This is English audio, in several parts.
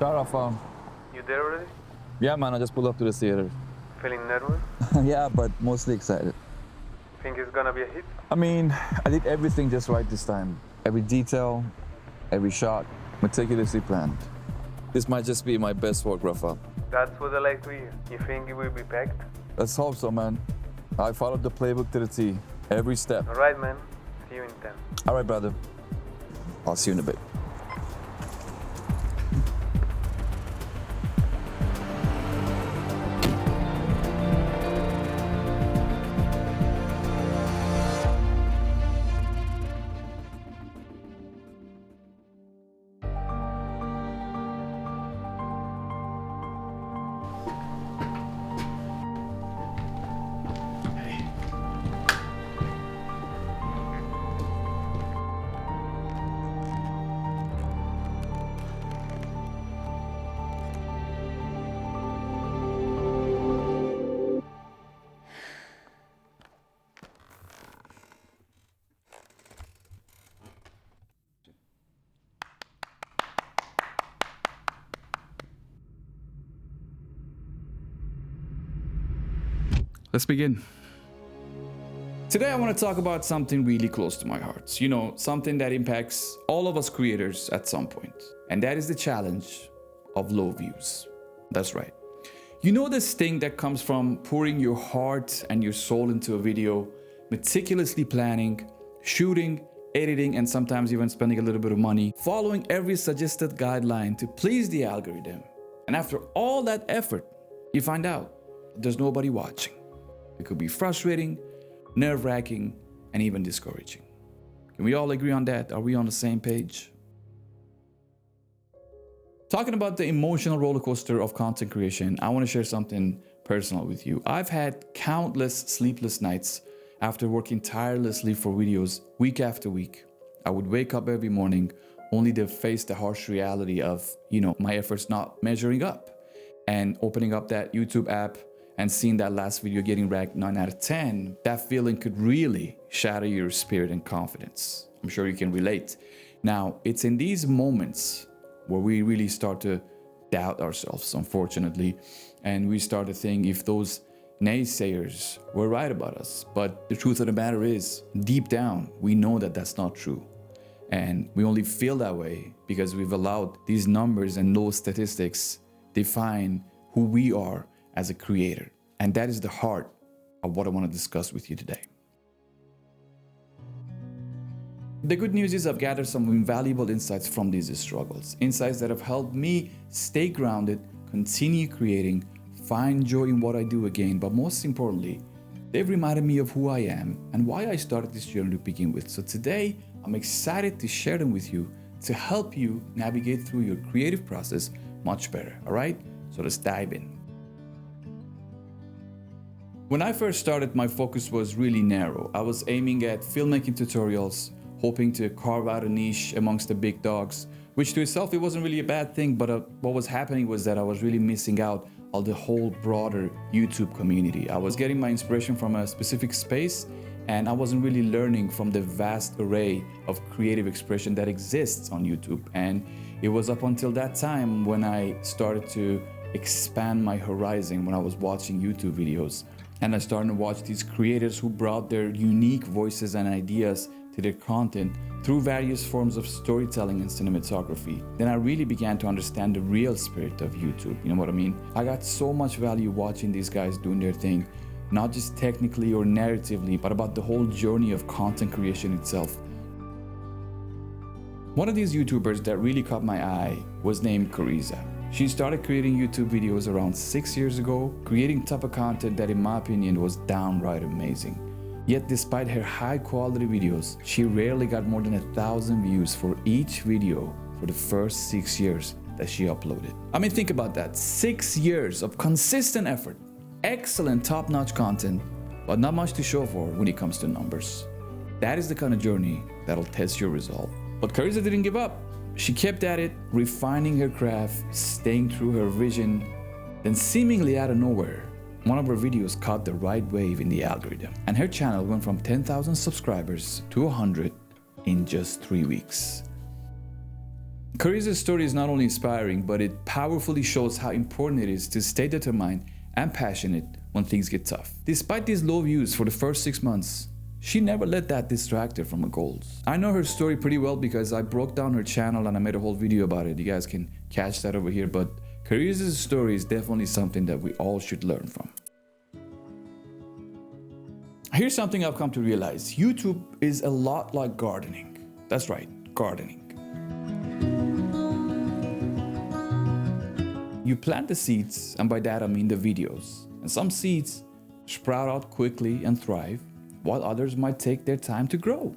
Start off, You there already? yeah, man, I just pulled up to the theater. Feeling nervous? Yeah, but mostly excited. Think it's gonna be a hit? I mean, I did everything just right this time. Every detail, every shot, meticulously planned. This might just be my best work, Rafa. That's what I like to hear. You think it will be packed? Let's hope so, man. I followed the playbook to the T, every step. Alright, man. See you in 10. All right, brother. I'll see you in a bit. Let's begin. Today I want to talk about something really close to my heart. You know, something that impacts all of us creators at some point. And that is the challenge of low views. That's right. You know this thing that comes from pouring your heart and your soul into a video, meticulously planning, shooting, editing, and sometimes even spending a little bit of money, following every suggested guideline to please the algorithm. And after all that effort, you find out there's nobody watching. It could be frustrating, nerve-wracking, and even discouraging. Can we all agree on that? Are we on the same page? Talking about the emotional roller coaster of content creation, I want to share something personal with you. I've had countless sleepless nights after working tirelessly for videos week after week. I would wake up every morning only to face the harsh reality of, my efforts not measuring up, and opening up that YouTube app and seeing that last video getting ranked 9 out of 10, that feeling could really shatter your spirit and confidence. I'm sure you can relate. Now, it's in these moments where we really start to doubt ourselves, unfortunately, and we start to think if those naysayers were right about us. But the truth of the matter is, deep down, we know that that's not true. And we only feel that way because we've allowed these numbers and low statistics define who we are as a creator. And that is the heart of what I want to discuss with you today. The good news is I've gathered some invaluable insights from these struggles, insights that have helped me stay grounded, continue creating, find joy in what I do again, but most importantly, they've reminded me of who I am and why I started this journey to begin with. So today, I'm excited to share them with you to help you navigate through your creative process much better, all right? So let's dive in. When I first started, my focus was really narrow. I was aiming at filmmaking tutorials, hoping to carve out a niche amongst the big dogs, which to itself, it wasn't really a bad thing, but what was happening was that I was really missing out on the whole broader YouTube community. I was getting my inspiration from a specific space, and I wasn't really learning from the vast array of creative expression that exists on YouTube. And it was up until that time when I started to expand my horizon when I was watching YouTube videos. And I started to watch these creators who brought their unique voices and ideas to their content through various forms of storytelling and cinematography. Then I really began to understand the real spirit of YouTube. You know what I mean? I got so much value watching these guys doing their thing, not just technically or narratively, but about the whole journey of content creation itself. One of these YouTubers that really caught my eye was named Cariza. She started creating YouTube videos around 6 years ago, creating type of content that in my opinion was downright amazing. Yet despite her high quality videos, she rarely got more than 1,000 views for each video for the first 6 years that she uploaded. I mean, think about that. 6 years of consistent effort, excellent top-notch content, but not much to show for when it comes to numbers. That is the kind of journey that'll test your resolve. But Cariza didn't give up. She kept at it, refining her craft, staying true to her vision. Then seemingly out of nowhere, one of her videos caught the right wave in the algorithm, and her channel went from 10,000 subscribers to 100 in just 3 weeks. Carice's story is not only inspiring, but it powerfully shows how important it is to stay determined and passionate when things get tough. Despite these low views for the first 6 months, she never let that distract her from her goals. I know her story pretty well because I broke down her channel and I made a whole video about it. You guys can catch that over here, but Carice's story is definitely something that we all should learn from. Here's something I've come to realize. YouTube is a lot like gardening. That's right, gardening. You plant the seeds, and by that I mean the videos. And some seeds sprout out quickly and thrive, while others might take their time to grow.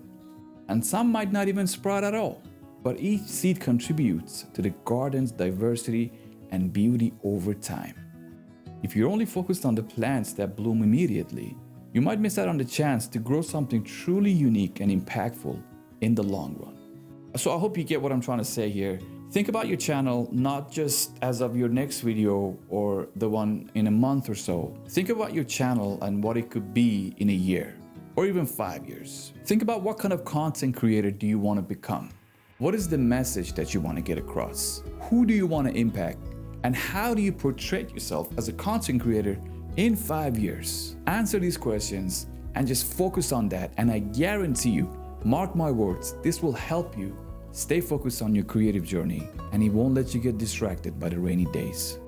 And some might not even sprout at all. But each seed contributes to the garden's diversity and beauty over time. If you're only focused on the plants that bloom immediately, you might miss out on the chance to grow something truly unique and impactful in the long run. So I hope you get what I'm trying to say here. Think about your channel not just as of your next video or the one in a month or so. Think about your channel and what it could be in a year or even 5 years. Think about what kind of content creator do you want to become? What is the message that you want to get across? Who do you want to impact? And how do you portray yourself as a content creator in 5 years? Answer these questions and just focus on that, and I guarantee you, mark my words, this will help you stay focused on your creative journey, and it won't let you get distracted by the rainy days.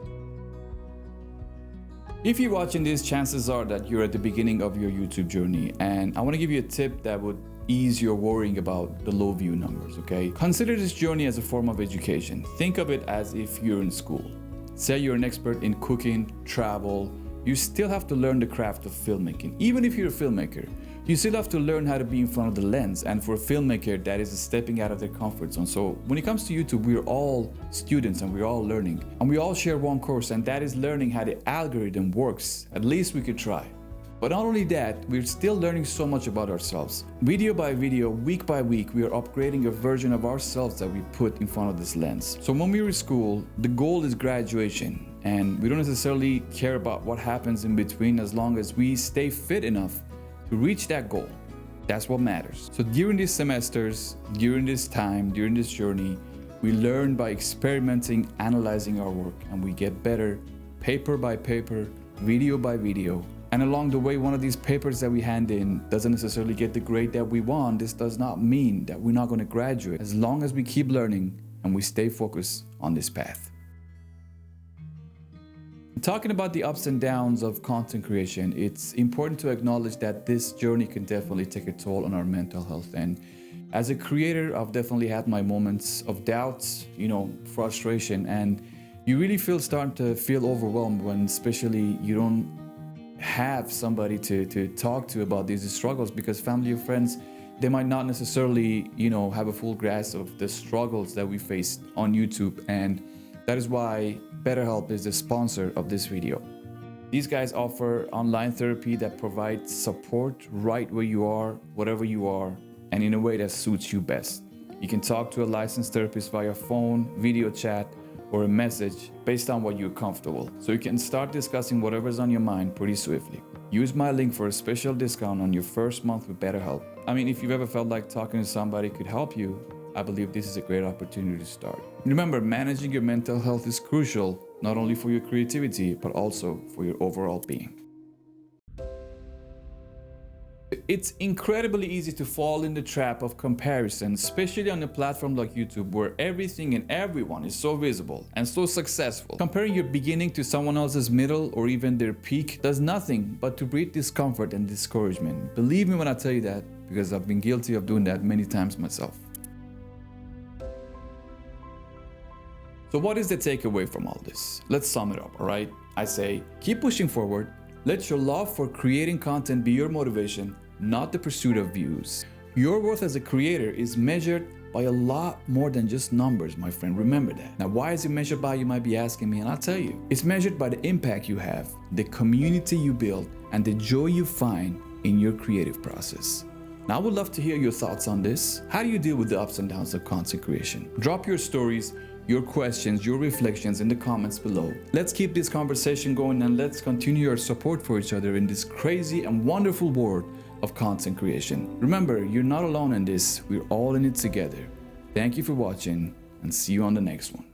If you're watching this, chances are that you're at the beginning of your YouTube journey, and I want to give you a tip that would ease your worrying about the low view numbers, okay? Consider this journey as a form of education. Think of it as if you're in school. Say you're an expert in cooking, travel, you still have to learn the craft of filmmaking. Even if you're a filmmaker, you still have to learn how to be in front of the lens, and for a filmmaker, that is stepping out of their comfort zone. So when it comes to YouTube, we're all students and we're all learning, and we all share one course, and that is learning how the algorithm works. At least we could try. But not only that, we're still learning so much about ourselves. Video by video, week by week, we are upgrading a version of ourselves that we put in front of this lens. So when we were in school, the goal is graduation, and we don't necessarily care about what happens in between as long as we stay fit enough to reach that goal. That's what matters. So during these semesters, during this time, during this journey, we learn by experimenting, analyzing our work, and we get better paper by paper, video by video. And along the way, one of these papers that we hand in doesn't necessarily get the grade that we want. This does not mean that we're not going to graduate, as long as we keep learning and we stay focused on this path. Talking about the ups and downs of content creation, it's important to acknowledge that this journey can definitely take a toll on our mental health. And as a creator, I've definitely had my moments of doubts, frustration, and you really starting to feel overwhelmed when especially you don't have somebody to talk to about these struggles, because family or friends, they might not necessarily, have a full grasp of the struggles that we face on YouTube. And that is why BetterHelp is the sponsor of this video. These guys offer online therapy that provides support right where you are, whatever you are, and in a way that suits you best. You can talk to a licensed therapist via phone, video chat, or a message based on what you're comfortable. So you can start discussing whatever's on your mind pretty swiftly. Use my link for a special discount on your first month with BetterHelp. I mean, if you've ever felt like talking to somebody could help you, I believe this is a great opportunity to start. Remember, managing your mental health is crucial, not only for your creativity, but also for your overall being. It's incredibly easy to fall in the trap of comparison, especially on a platform like YouTube, where everything and everyone is so visible and so successful. Comparing your beginning to someone else's middle or even their peak does nothing but to breed discomfort and discouragement. Believe me when I tell you that, because I've been guilty of doing that many times myself. So what is the takeaway from all this? Let's sum it up, all right? I say, keep pushing forward. Let your love for creating content be your motivation, not the pursuit of views. Your worth as a creator is measured by a lot more than just numbers, my friend. Remember that. Now, why is it measured by, you might be asking me, and I'll tell you. It's measured by the impact you have, the community you build, and the joy you find in your creative process. Now, I would love to hear your thoughts on this. How do you deal with the ups and downs of content creation? Drop your stories, your questions, your reflections in the comments below. Let's keep this conversation going, and let's continue our support for each other in this crazy and wonderful world of content creation. Remember, you're not alone in this. We're all in it together. Thank you for watching. and see you on the next one.